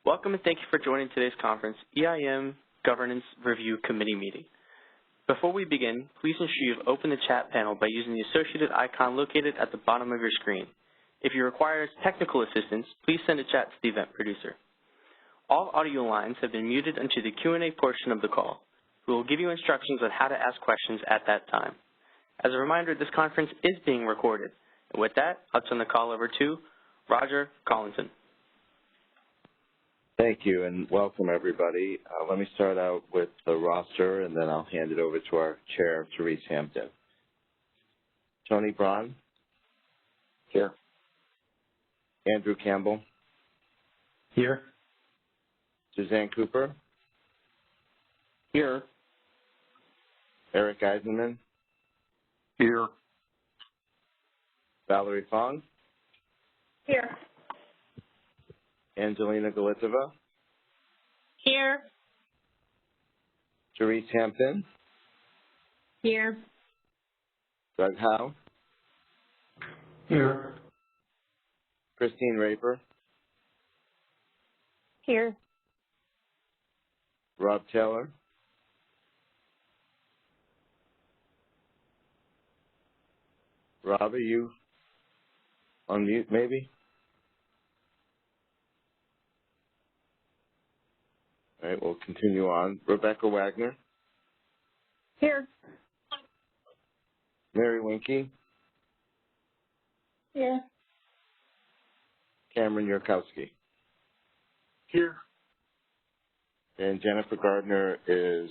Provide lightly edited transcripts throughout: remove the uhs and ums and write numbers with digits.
Welcome and thank you for joining today's conference, EIM Governance Review Committee meeting. Before we begin, please ensure you've opened the chat panel by using the associated icon located at the bottom of your screen. If you require technical assistance, please send a chat to the event producer. All audio lines have been muted until the Q&A portion of the call. We will give you instructions on how to ask questions at that time. As a reminder, this conference is being recorded. And with that, I'll turn the call over to Roger Collinson. Thank you, and welcome, everybody. Let me start out with the roster, and then I'll hand it over to our chair, Therese Hampton. Tony Braun. Here. Andrew Campbell. Here. Suzanne Cooper. Here. Eric Eisenman. Here. Valerie Fong. Here. Angelina Galitova. Here. Therese Hampton. Here. Doug Howe. Here. Christine Raper. Here. Rob Taylor. Rob, are you on mute, maybe? All right, we'll continue on. Rebecca Wagner. Here. Mary Winke. Here. Cameron Yurkowski. Here. And Jennifer Gardner is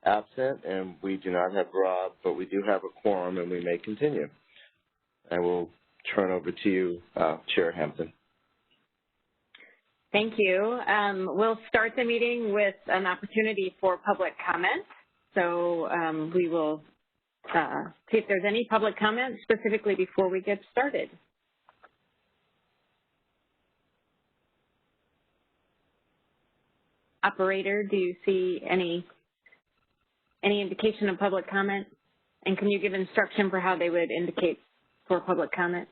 absent, and we do not have Rob, but we do have a quorum, and we may continue. I will turn over to you, Chair Hampton. Thank you. We'll start the meeting with an opportunity for public comment. So we will see if there's any public comment specifically before we get started. Operator, do you see any indication of public comment? And can you give instruction for how they would indicate for public comment?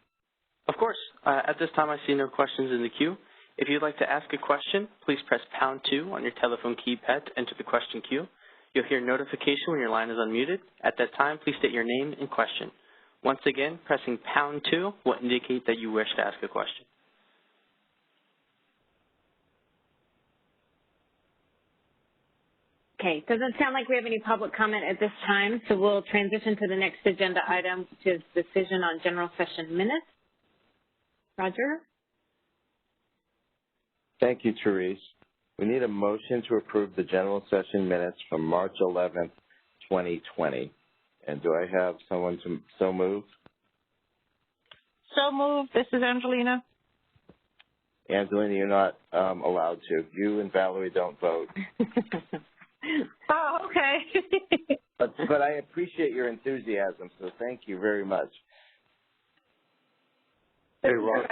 Of course. At this time, I see no questions in the queue. If you'd like to ask a question, please press #2 on your telephone keypad to enter the question queue. You'll hear notification when your line is unmuted. At that time, please state your name and question. Once again, pressing #2 will indicate that you wish to ask a question. Okay, doesn't sound like we have any public comment at this time, so we'll transition to the next agenda item, which is decision on general session minutes. Roger? Thank you, Therese. We need a motion to approve the general session minutes from March 11th, 2020. And do I have someone to so move? So moved. This is Angelina. Angelina, you're not allowed to. You and Valerie don't vote. Oh, okay. but I appreciate your enthusiasm, so thank you very much. Hey, Rob.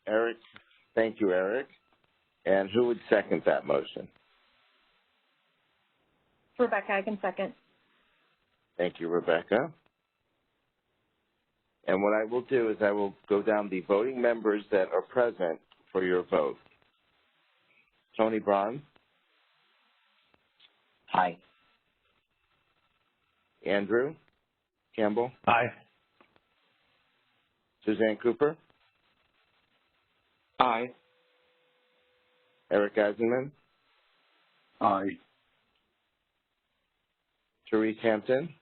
Eric, thank you, Eric. And who would second that motion? Rebecca, I can second. Thank you, Rebecca. And what I will do is I will go down the voting members that are present for your vote. Tony Braun. Aye. Andrew Campbell. Aye. Suzanne Cooper. Aye. Eric Eisenman. Aye. Therese Hampton.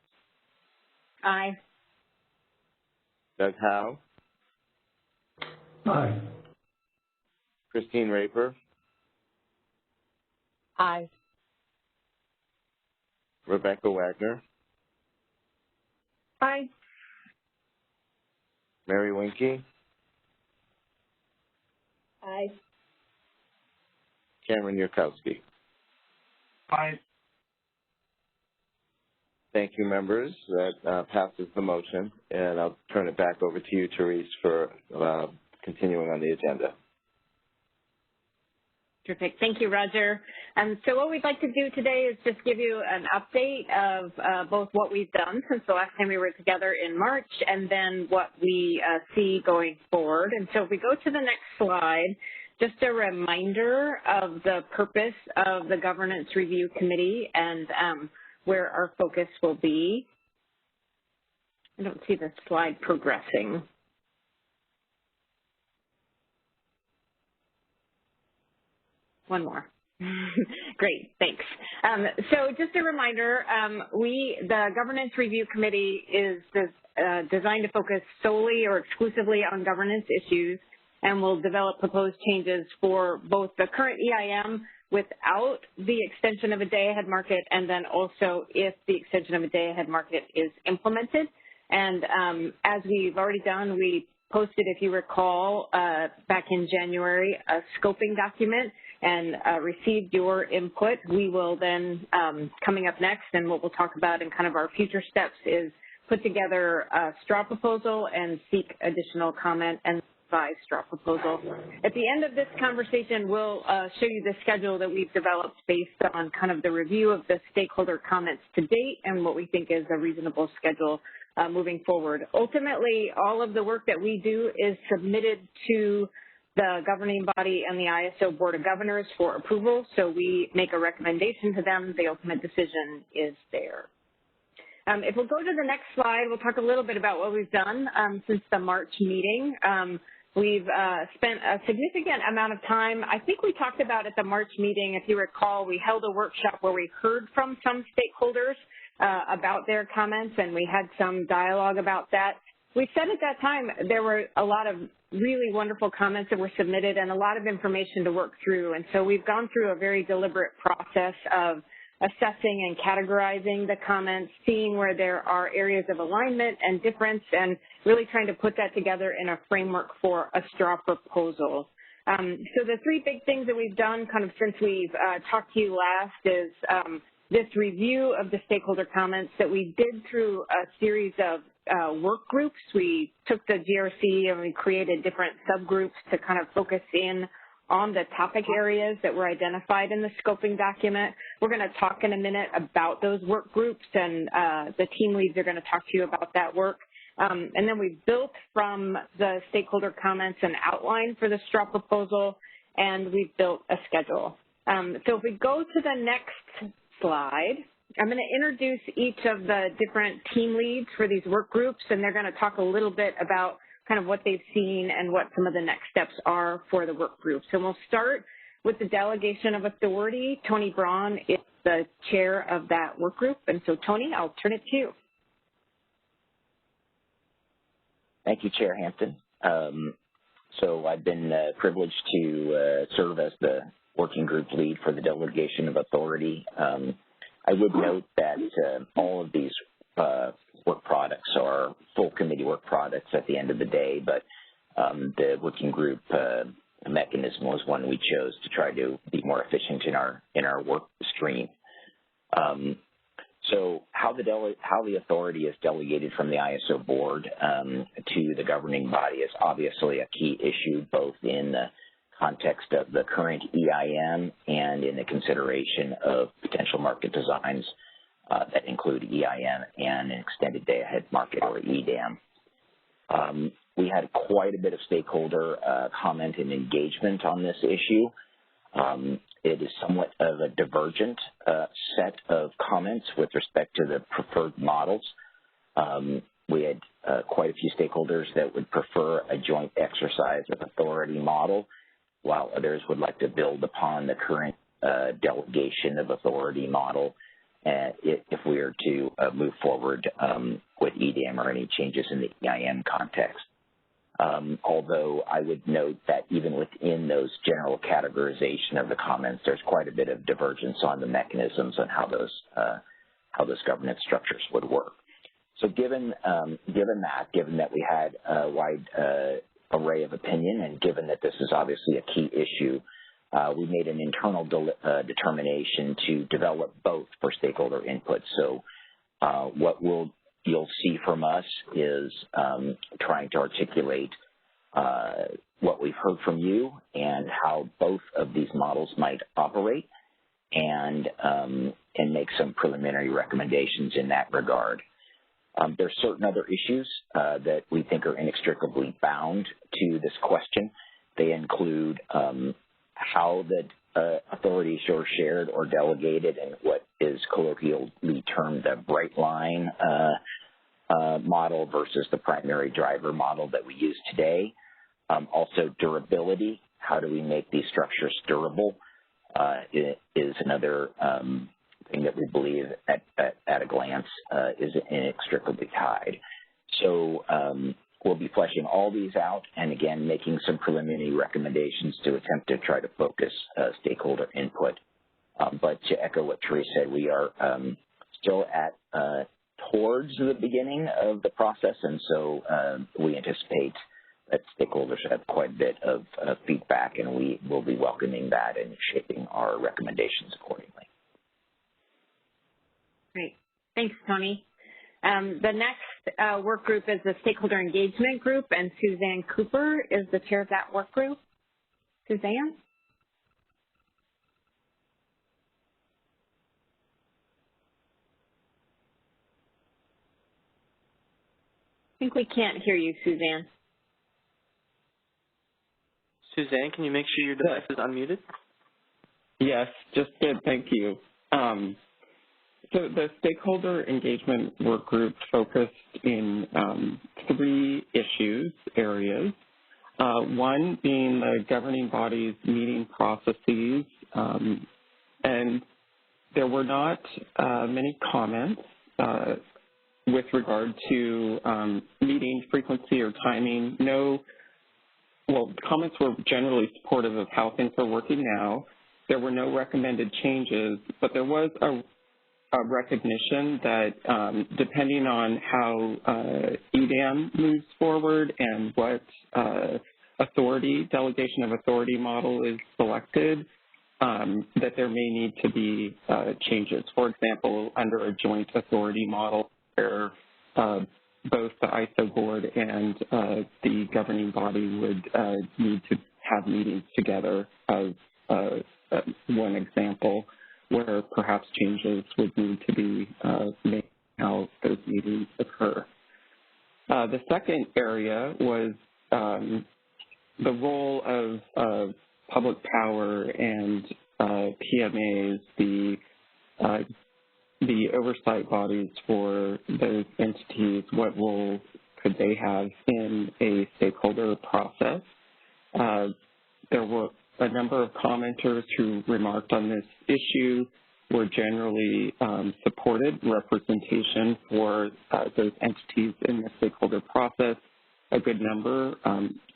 Aye. Doug Howe. Aye. Christine Raper. Aye. Rebecca Wagner. Aye. Mary Winke. Aye. Cameron Yurkowski. Aye. Thank you, members. That passes the motion, and I'll turn it back over to you, Therese, for continuing on the agenda. Terrific. Thank you, Roger. So what we'd like to do today is just give you an update of both what we've done since the last time we were together in March and then what we see going forward. And so if we go to the next slide, just a reminder of the purpose of the Governance Review Committee and where our focus will be. I don't see the slide progressing. One more. Great, thanks. So just a reminder, the Governance Review Committee is designed to focus solely or exclusively on governance issues and will develop proposed changes for both the current EIM without the extension of a day-ahead market and then also if the extension of a day-ahead market is implemented. And as we've already done, we posted, if you recall, back in January, a scoping document and received your input. We will then, coming up next, and what we'll talk about in kind of our future steps is put together a straw proposal and seek additional comment and revise straw proposal. At the end of this conversation, we'll show you the schedule that we've developed based on kind of the review of the stakeholder comments to date and what we think is a reasonable schedule moving forward. Ultimately, all of the work that we do is submitted to the governing body and the ISO Board of Governors for approval, so we make a recommendation to them. The ultimate decision is there. If we'll go to the next slide, we'll talk a little bit about what we've done since the March meeting. We've spent a significant amount of time. I think we talked about at the March meeting, if you recall, we held a workshop where we heard from some stakeholders about their comments, and we had some dialogue about that. We said at that time there were a lot of really wonderful comments that were submitted and a lot of information to work through. And so we've gone through a very deliberate process of assessing and categorizing the comments, seeing where there are areas of alignment and difference, and really trying to put that together in a framework for a straw proposal. So the three big things that we've done kind of since we've talked to you last is this review of the stakeholder comments that we did through a series of work groups. We took the GRC and we created different subgroups to kind of focus in on the topic areas that were identified in the scoping document. We're going to talk in a minute about those work groups, and the team leads are going to talk to you about that work. And then we built from the stakeholder comments an outline for the straw proposal, and we've built a schedule. So if we go to the next slide, I'm going to introduce each of the different team leads for these work groups, and they're going to talk a little bit about kind of what they've seen and what some of the next steps are for the work groups. And we'll start with the delegation of authority. Tony Braun is the chair of that work group. And so, Tony, I'll turn it to you. Thank you, Chair Hampton. So I've been privileged to serve as the working group lead for the delegation of authority. I would note that all of these work products are full committee work products at the end of the day, but the working group mechanism was one we chose to try to be more efficient in our work stream. So how the authority is delegated from the ISO board to the governing body is obviously a key issue, both in the context of the current EIM and in the consideration of potential market designs that include EIM and an extended day-ahead market, or EDAM. We had quite a bit of stakeholder comment and engagement on this issue. It is somewhat of a divergent set of comments with respect to the preferred models. We had quite a few stakeholders that would prefer a joint exercise of authority model, while others would like to build upon the current delegation of authority model if we are to move forward with EDAM or any changes in the EIM context. Although I would note that even within those general categorization of the comments, there's quite a bit of divergence on the mechanisms and how those governance structures would work. So given that we had a wide array of opinion, and given that this is obviously a key issue, we made an internal determination to develop both for stakeholder input. So what you'll see from us is trying to articulate what we've heard from you and how both of these models might operate, and make some preliminary recommendations in that regard. There are certain other issues that we think are inextricably bound to this question. They include how the authorities are shared or delegated and what is colloquially termed the bright line model versus the primary driver model that we use today. Also durability, how do we make these structures durable, is another thing that we believe at a glance is inextricably tied. So we'll be fleshing all these out and, again, making some preliminary recommendations to attempt to try to focus stakeholder input. But to echo what Therese said, we are still at towards the beginning of the process, and so we anticipate that stakeholders have quite a bit of feedback, and we will be welcoming that and shaping our recommendations accordingly. Great. Thanks, Tony. The next work group is the Stakeholder Engagement Group, and Suzanne Cooper is the chair of that work group. Suzanne? I think we can't hear you, Suzanne. Suzanne, can you make sure your device is unmuted? Yes, just did. Thank you. So the stakeholder engagement work group focused in 3 areas. One being the governing body's meeting processes, and there were not many comments with regard to meeting frequency or timing. Well, comments were generally supportive of how things are working now. There were no recommended changes, but there was a recognition that depending on how EDAM moves forward and what delegation of authority model is selected, that there may need to be changes. For example, under a joint authority model where both the ISO board and the governing body would need to have meetings together as one example, where perhaps changes would need to be made how those meetings occur. The second area was the role of public power and PMAs, the oversight bodies for those entities. What role could they have in a stakeholder process? There were a number of commenters who remarked on this issue were generally supported representation for those entities in the stakeholder process. A good number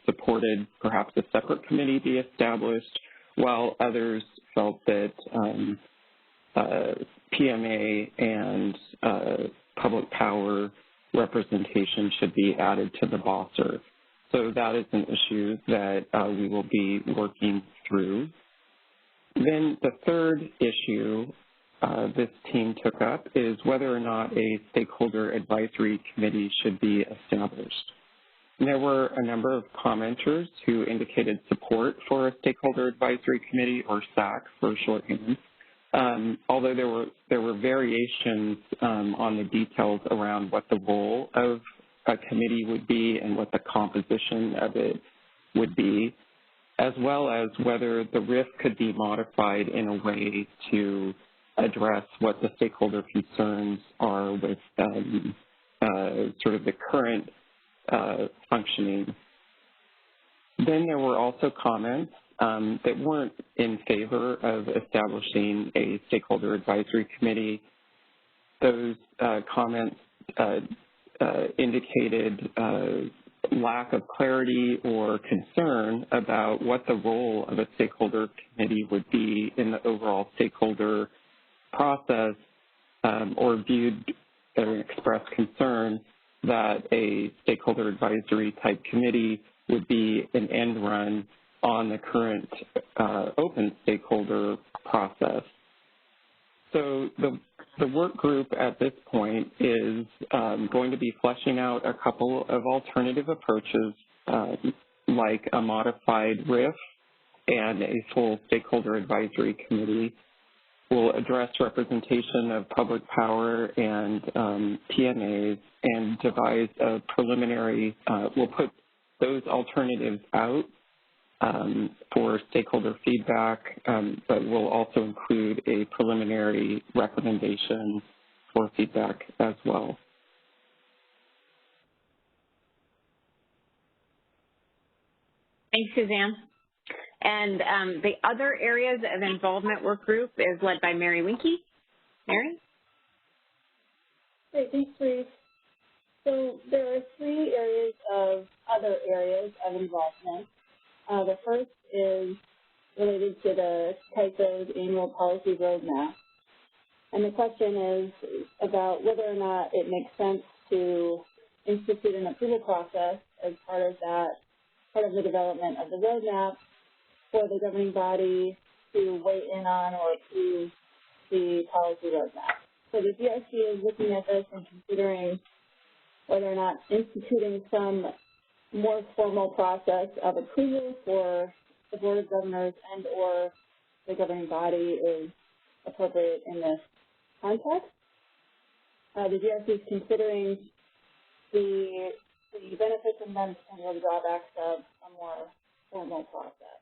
supported perhaps a separate committee be established, while others felt that PMA and public power representation should be added to the BOSSR. So that is an issue that we will be working through. Then the third issue this team took up is whether or not a stakeholder advisory committee should be established. And there were a number of commenters who indicated support for a stakeholder advisory committee, or SAC for shorthand. Although there were variations on the details around what the role of a committee would be and what the composition of it would be, as well as whether the RIF could be modified in a way to address what the stakeholder concerns are with sort of the current functioning. Then there were also comments that weren't in favor of establishing a stakeholder advisory committee. Those comments indicated lack of clarity or concern about what the role of a stakeholder committee would be in the overall stakeholder process, or viewed or expressed concern that a stakeholder advisory type committee would be an end run on the current open stakeholder process. So the work group at this point is going to be fleshing out a couple of alternative approaches, like a modified RIF and a full stakeholder advisory committee. will address representation of public power and PMAs and devise a preliminary, we'll put those alternatives out for stakeholder feedback, but we'll also include a preliminary recommendation for feedback as well. Thanks, Suzanne. And the other areas of involvement work group is led by Mary Winke. Mary? Great, thanks, Reese. So there are 3 areas of other areas of involvement. The first is related to the CAISO's annual policy roadmap. And the question is about whether or not it makes sense to institute an approval process as part of the development of the roadmap for the governing body to weigh in on or approve the policy roadmap. So the GRC is looking at this and considering whether or not instituting some more formal process of approval for the Board of Governors and or the governing body is appropriate in this context. The GRC is considering the benefits and then the drawbacks of a more formal process.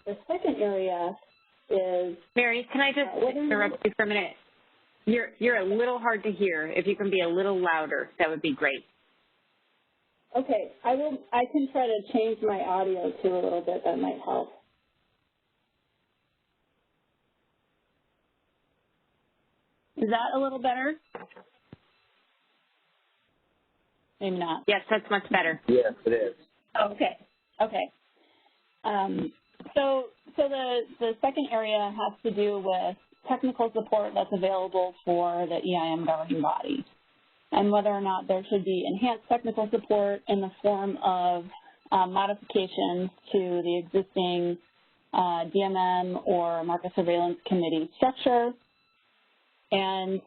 The second area is... Mary, can I just interrupt you for a minute? You're a little hard to hear. If you can be a little louder, that would be great. Okay, I can try to change my audio too a little bit. That might help. Is that a little better? Maybe not. Yes, that's much better. Yes, it is. Okay. So the second area has to do with technical support that's available for the EIM governing body, and whether or not there should be enhanced technical support in the form of modifications to the existing DMM or market surveillance committee structure, and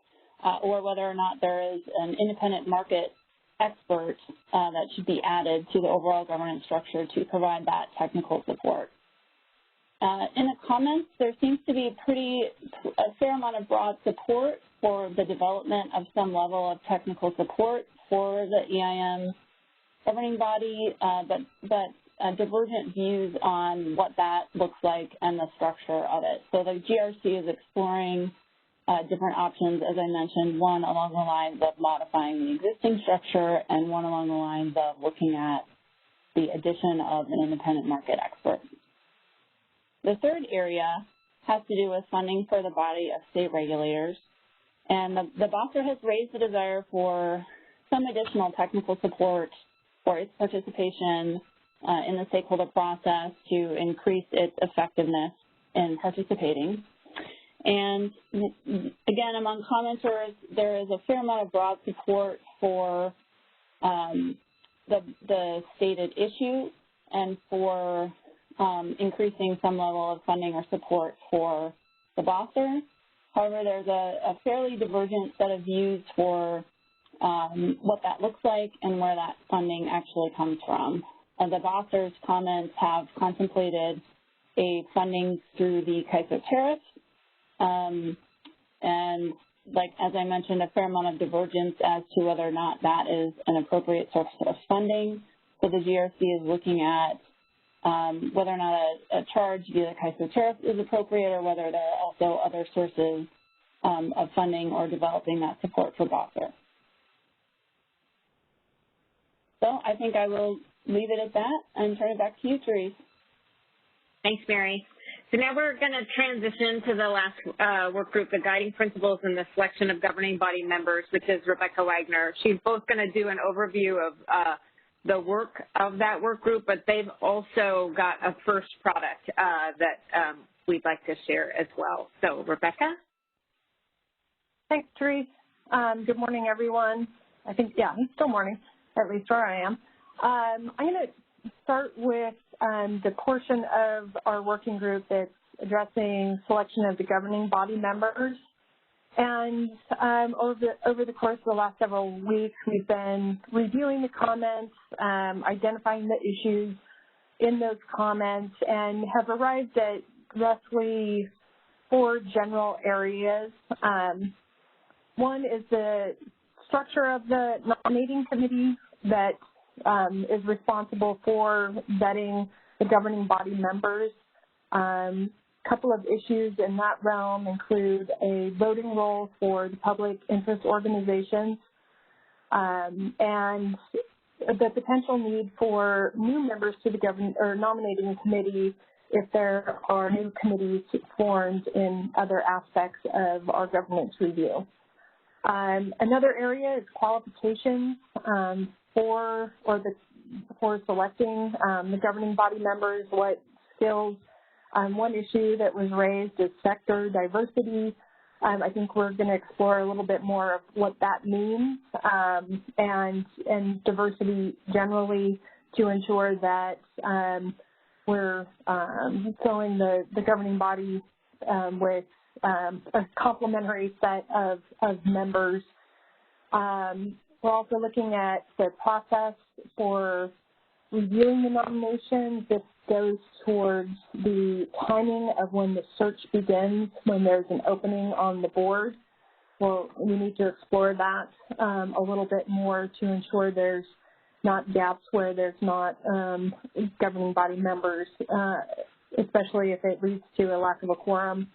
or whether or not there is an independent market expert that should be added to the overall governance structure to provide that technical support. In the comments, there seems to be a fair amount of broad support for the development of some level of technical support for the EIM governing body, but divergent views on what that looks like and the structure of it. So the GRC is exploring different options, as I mentioned, one along the lines of modifying the existing structure and one along the lines of looking at the addition of an independent market expert. The third area has to do with funding for the body of state regulators. And the BOSR has raised the desire for some additional technical support for its participation in the stakeholder process to increase its effectiveness in participating. And again, among commenters, there is a fair amount of broad support for the stated issue and for increasing some level of funding or support for the BOSR. However, there's a fairly divergent set of views for what that looks like and where that funding actually comes from. The BOSR's comments have contemplated a funding through the CAISO tariff, and as I mentioned, a fair amount of divergence as to whether or not that is an appropriate source of funding. So the GRC is looking at whether or not a charge via the CAISO tariff is appropriate or whether there are also other sources of funding or developing that support for BOSR. So I think I will leave it at that and turn it back to you, Therese. Thanks, Mary. So now we're going to transition to the last work group, the Guiding Principles and the Selection of Governing Body Members, which is Rebecca Wagner. She's both going to do an overview of the work of that work group, but they've also got a first product that we'd like to share as well. So, Rebecca? Thanks, Therese. Good morning, everyone. I think, yeah, it's still morning, at least where I am. I'm going to start with the portion of our working group that's addressing selection of the governing body members. And over the course of the last several weeks, we've been reviewing the comments, identifying the issues in those comments, and have arrived at roughly four general areas. One is the structure of the nominating committee that is responsible for vetting the governing body members. A couple of issues in that realm include a voting role for the public interest organizations and the potential need for new members to the nominating committee if there are new committees formed in other aspects of our governance review. Another area is qualifications for selecting the governing body members, what skills. One issue that was raised is sector diversity. I think we're going to explore a little bit more of what that means and diversity generally to ensure that we're filling the governing body with a complementary set of members. We're also looking at the process for reviewing the nominations. This goes towards the timing of when the search begins, when there's an opening on the board. Well, we need to explore that a little bit more to ensure there's not gaps where there's not governing body members, especially if it leads to a lack of a quorum.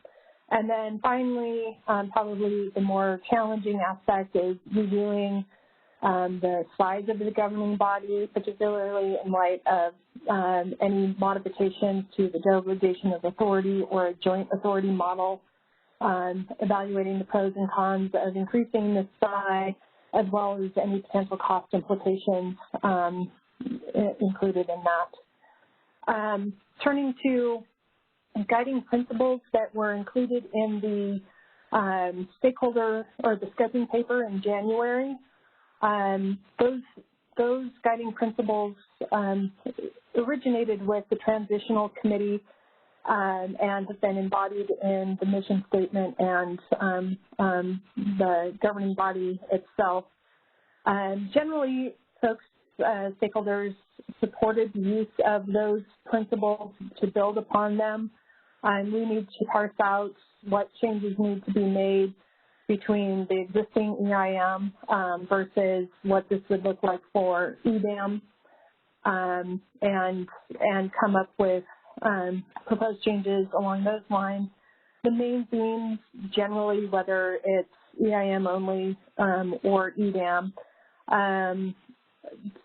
And then finally, probably the more challenging aspect is reviewing the size of the governing body, particularly in light of any modifications to the delegation of authority or a joint authority model, evaluating the pros and cons of increasing the size, as well as any potential cost implications included in that. Turning to guiding principles that were included in the stakeholder or the scoping paper in January. Those guiding principles originated with the transitional committee and have been embodied in the mission statement and the governing body itself. Generally, folks, stakeholders supported the use of those principles to build upon them. We need to parse out what changes need to be made between the existing EIM versus what this would look like for EDAM and come up with proposed changes along those lines. The main themes generally, whether it's EIM only or EDAM,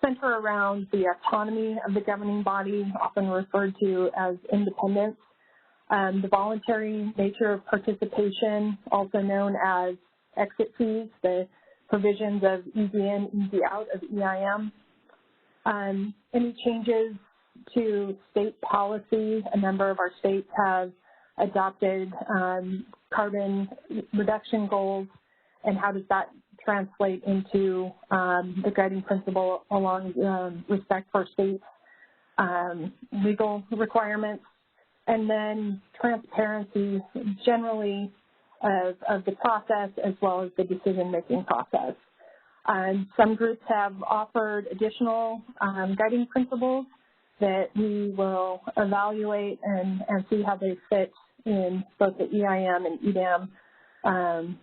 center around the autonomy of the governing body, often referred to as independence, the voluntary nature of participation, also known as exit fees, the provisions of easy in, easy out of EIM. Any changes to state policy, a number of our states have adopted carbon reduction goals, and how does that translate into the guiding principle along respect for states' legal requirements. And then transparency generally of the process as well as the decision-making process. Some groups have offered additional guiding principles that we will evaluate and see how they fit in both the EIM and EDAM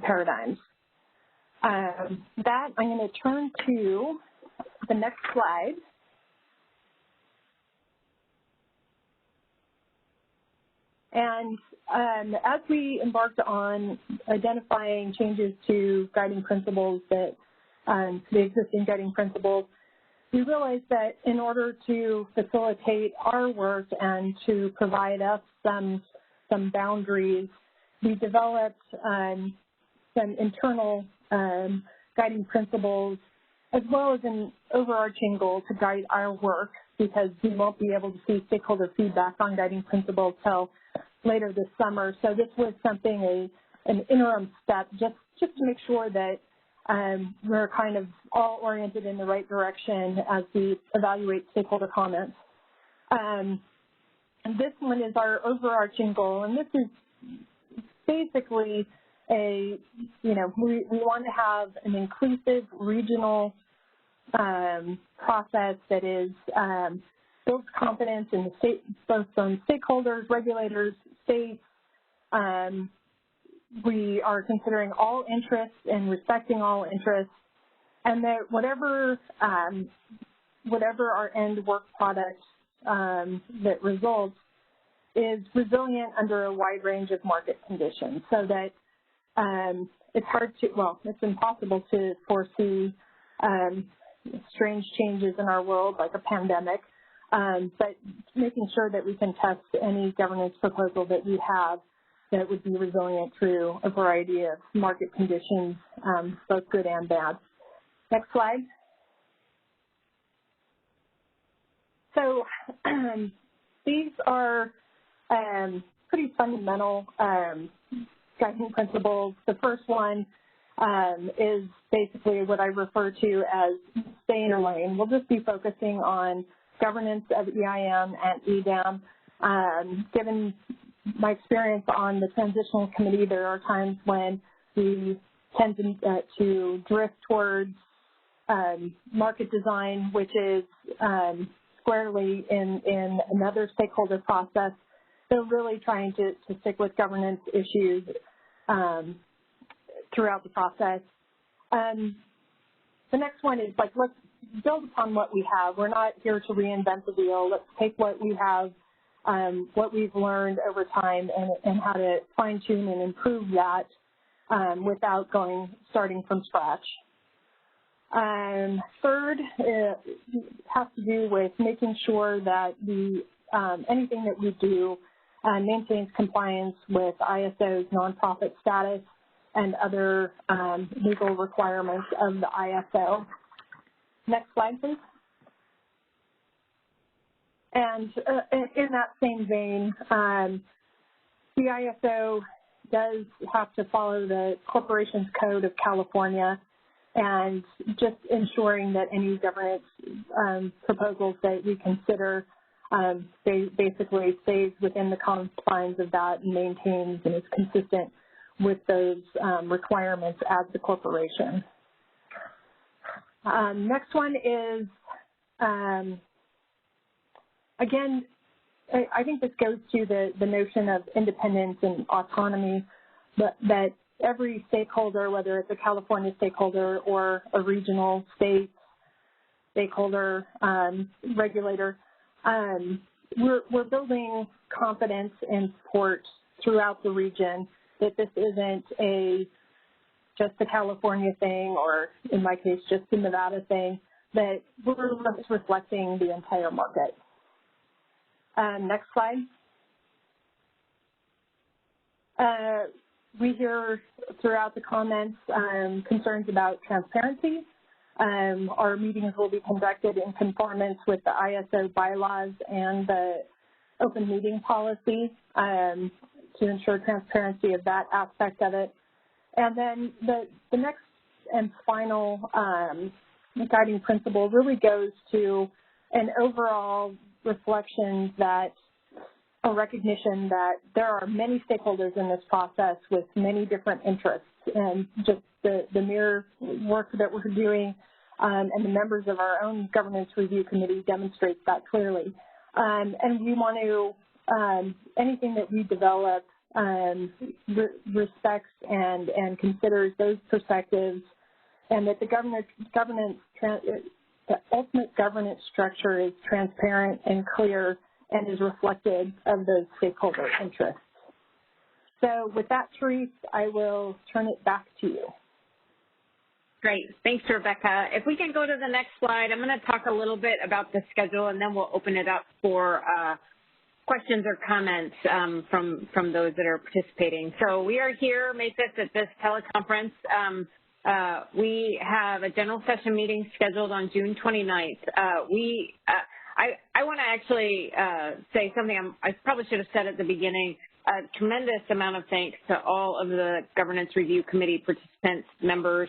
paradigms. That I'm going to turn to the next slide. And as we embarked on identifying changes to guiding principles that the existing guiding principles, we realized that in order to facilitate our work and to provide us some boundaries, we developed some internal guiding principles as well as an overarching goal to guide our work, because we won't be able to see stakeholder feedback on guiding principles till later this summer. So this was something, an interim step, just to make sure that we're kind of all oriented in the right direction as we evaluate stakeholder comments. And this one is our overarching goal, and this is basically we want to have an inclusive regional process that is builds confidence in the state, both from stakeholders, regulators, states, we are considering all interests and respecting all interests, and that whatever our end work product that results is resilient under a wide range of market conditions, so that it's impossible to foresee strange changes in our world like a pandemic, but making sure that we can test any governance proposal that we have that would be resilient through a variety of market conditions, both good and bad. Next slide. So these are pretty fundamental guiding principles. The first one is basically what I refer to as stay in your lane. We'll just be focusing on governance of EIM and EDAM. Given my experience on the transitional committee, there are times when we tend to drift towards market design, which is squarely in another stakeholder process. So really trying to stick with governance issues throughout the process. The next one is let's build upon what we have. We're not here to reinvent the wheel. Let's take what we have, what we've learned over time, and how to fine tune and improve that without starting from scratch. Third, it has to do with making sure that anything that we do maintains compliance with ISO's nonprofit status and other legal requirements of the ISO. Next slide, please. And in that same vein, the ISO does have to follow the Corporations Code of California, and just ensuring that any governance proposals that we consider basically stays within the confines of that and maintains and is consistent with those requirements as the corporation. Next one is, again, I think this goes to the notion of independence and autonomy, that every stakeholder, whether it's a California stakeholder or a regional state stakeholder, regulator, we're building confidence and support throughout the region that this isn't just a California thing, or in my case, just a Nevada thing, that we're reflecting the entire market. Next slide. We hear throughout the comments concerns about transparency. Our meetings will be conducted in conformance with the ISO bylaws and the open meeting policy to ensure transparency of that aspect of it. And then the next and final guiding principle really goes to an overall reflection that a recognition that there are many stakeholders in this process with many different interests, and just the mere work that we're doing and the members of our own governance review committee demonstrates that clearly. And we want to, anything that we develop respects and considers those perspectives, and that the ultimate governance structure is transparent and clear and is reflective of those stakeholder interests. So with that, Therese, I will turn it back to you. Great. Thanks, Rebecca. If we can go to the next slide, I'm going to talk a little bit about the schedule, and then we'll open it up for questions or comments from those that are participating. So we are here, May 5th, at this teleconference. We have a general session meeting scheduled on June 29th. I want to actually say something I probably should have said at the beginning. A tremendous amount of thanks to all of the Governance Review Committee participants, members.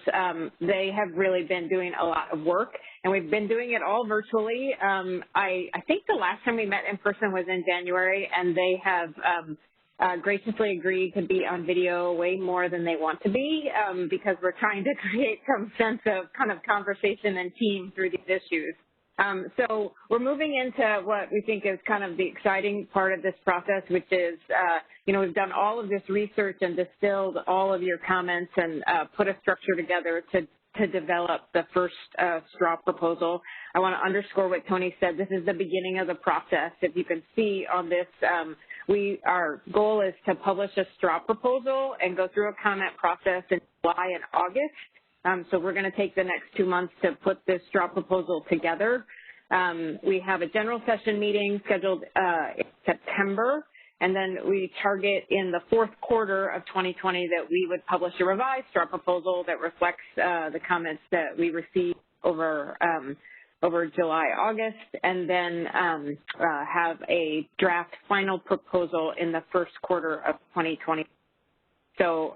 They have really been doing a lot of work, and we've been doing it all virtually. I think the last time we met in person was in January, and they have graciously agreed to be on video way more than they want to be because we're trying to create some sense of kind of conversation and team through these issues. So we're moving into what we think is kind of the exciting part of this process, which is, we've done all of this research and distilled all of your comments and put a structure together to develop the first straw proposal. I want to underscore what Tony said. This is the beginning of the process. If you can see on this, our goal is to publish a straw proposal and go through a comment process in July and August. So we're going to take the next 2 months to put this straw proposal together. We have a general session meeting scheduled in September, and then we target in the fourth quarter of 2020 that we would publish a revised straw proposal that reflects the comments that we received over July, August, and then have a draft final proposal in the first quarter of 2020. So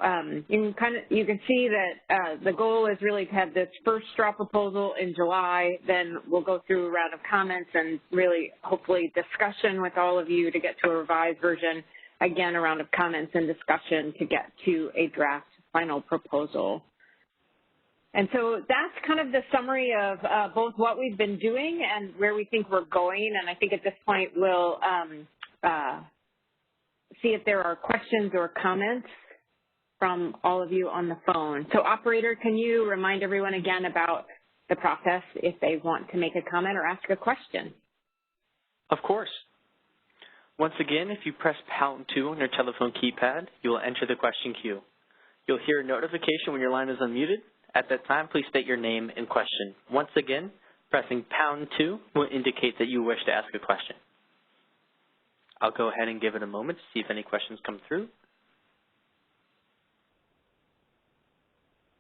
you can see that the goal is really to have this first straw proposal in July, then we'll go through a round of comments and really hopefully discussion with all of you to get to a revised version, again a round of comments and discussion to get to a draft final proposal. And so that's kind of the summary of both what we've been doing and where we think we're going, and I think at this point we'll see if there are questions or comments from all of you on the phone. So operator, can you remind everyone again about the process if they want to make a comment or ask a question? Of course. Once again, if you press pound 2 on your telephone keypad, you will enter the question queue. You'll hear a notification when your line is unmuted. At that time, please state your name and question. Once again, pressing pound 2 will indicate that you wish to ask a question. I'll go ahead and give it a moment to see if any questions come through.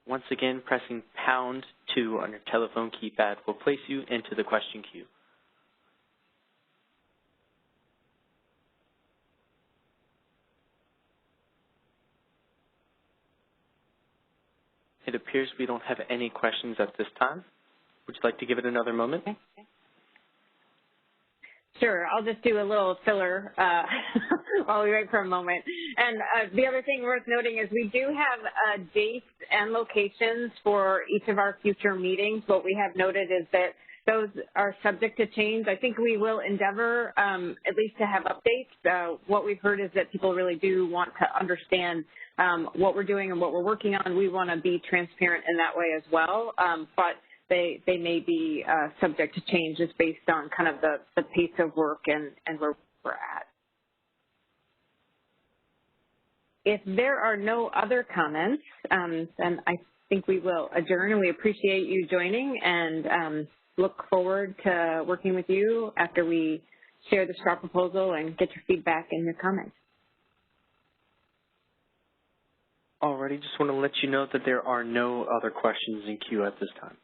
Once again, pressing pound 2 on your telephone keypad will place you into the question queue. It appears we don't have any questions at this time. Would you like to give it another moment? Okay. Sure, I'll just do a little filler while we wait for a moment. And the other thing worth noting is we do have dates and locations for each of our future meetings. What we have noted is that those are subject to change. I think we will endeavor at least to have updates. What we've heard is that people really do want to understand what we're doing and what we're working on. We want to be transparent in that way as well. But they may be subject to change just based on kind of the pace of work and where we're at. If there are no other comments, then I think we will adjourn, and we appreciate you joining and look forward to working with you after we share the straw proposal and get your feedback and your comments. Alrighty, just want to let you know that there are no other questions in queue at this time.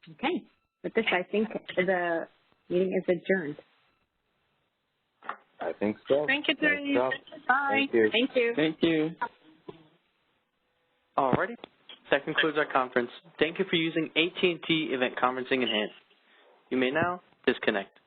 Okay. With this, I think the meeting is adjourned. I think so. Thank you, Therese. Bye. Thank you. Thank you. Thank you. Alrighty, that concludes our conference. Thank you for using AT&T Event Conferencing Enhanced. You may now disconnect.